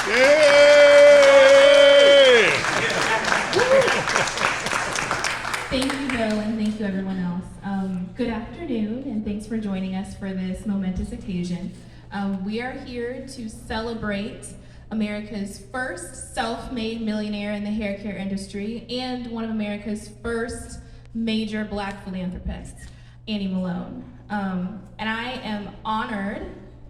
Yay! Thank you, Bill, and thank you, everyone else. Good afternoon, and thanks for joining us for this momentous occasion. We are here to celebrate America's first self-made millionaire in the hair care industry and one of America's first major Black philanthropists, Annie Malone. And I am honored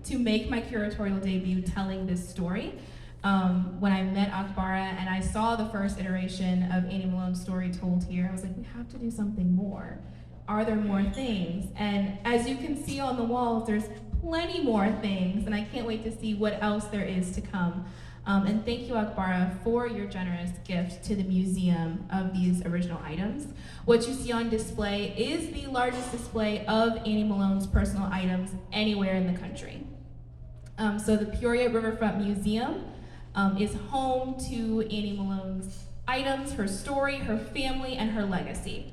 to make my curatorial debut telling this story. When I met Agbara and I saw the first iteration of Annie Malone's story told here, I was like, we have to do something more. Are there more things? And as you can see on the walls, there's plenty more things, and I can't wait to see what else there is to come. And thank you, Agbara, for your generous gift to the museum of these original items. What you see on display is the largest display of Annie Malone's personal items anywhere in the country. So the Peoria Riverfront Museum is home to Annie Malone's items, her story, her family, and her legacy.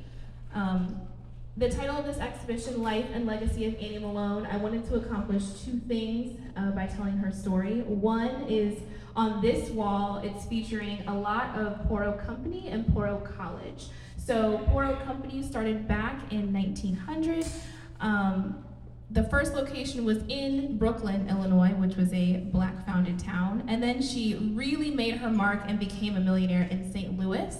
The title of this exhibition, Life and Legacy of Annie Malone, I wanted to accomplish two things by telling her story. One is on this wall, it's featuring a lot of Poro Company and Poro College. So Poro Company started back in 1900. The first location was in Brooklyn, Illinois, which was a Black-founded town. And then she really made her mark and became a millionaire in St. Louis.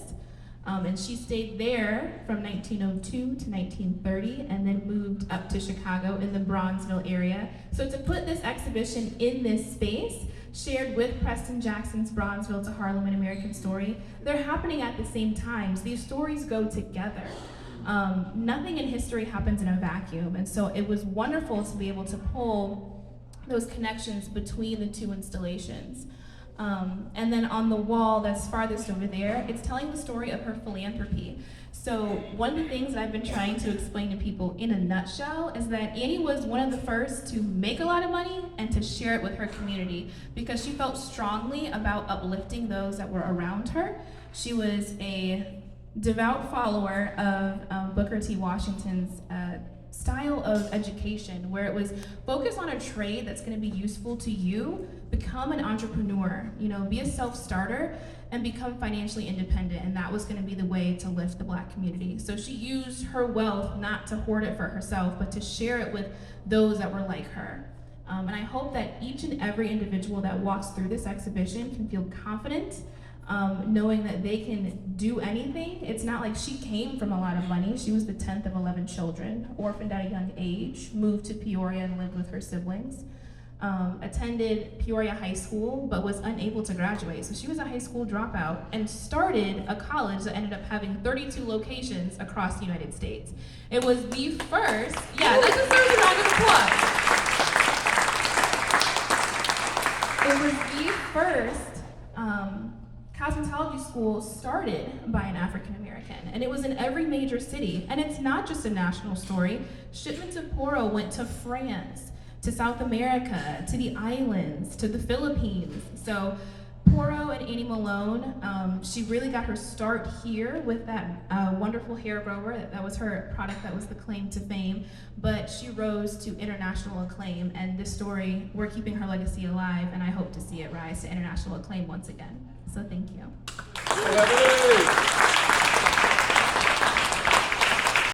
And she stayed there from 1902 to 1930 and then moved up to Chicago in the Bronzeville area. So to put this exhibition in this space, shared with Preston Jackson's Bronzeville to Harlem, an American Story, they're happening at the same time. So these stories go together. Nothing in history happens in a vacuum, and so it was wonderful to be able to pull those connections between the two installations. And then on the wall that's farthest over there, it's telling the story of her philanthropy. So one of the things that I've been trying to explain to people in a nutshell is that Annie was one of the first to make a lot of money and to share it with her community because she felt strongly about uplifting those that were around her. She was a devout follower of Booker T. Washington's style of education, where it was focus on a trade that's going to be useful to you, become an entrepreneur, be a self-starter, and become financially independent, and that was going to be the way to lift the Black community. So she used her wealth not to hoard it for herself, but to share it with those that were like her. And I hope that each and every individual that walks through this exhibition can feel confident, knowing that they can do anything. It's not like she came from a lot of money. She was the 10th of 11 children, orphaned at a young age, moved to Peoria and lived with her siblings, attended Peoria High School, but was unable to graduate. So she was a high school dropout and started a college that ended up having 32 locations across the United States. It was the first, that deserves a round of applause. It was the first cosmetology school started by an African American, and it was in every major city. And it's not just a national story. Shipments of Poro went to France, to South America, to the islands, to the Philippines. So Poro and Annie Malone, she really got her start here with that wonderful hair grower. That was her product that was the claim to fame, but she rose to international acclaim, and this story, we're keeping her legacy alive, and I hope to see it rise to international acclaim once again. So thank you.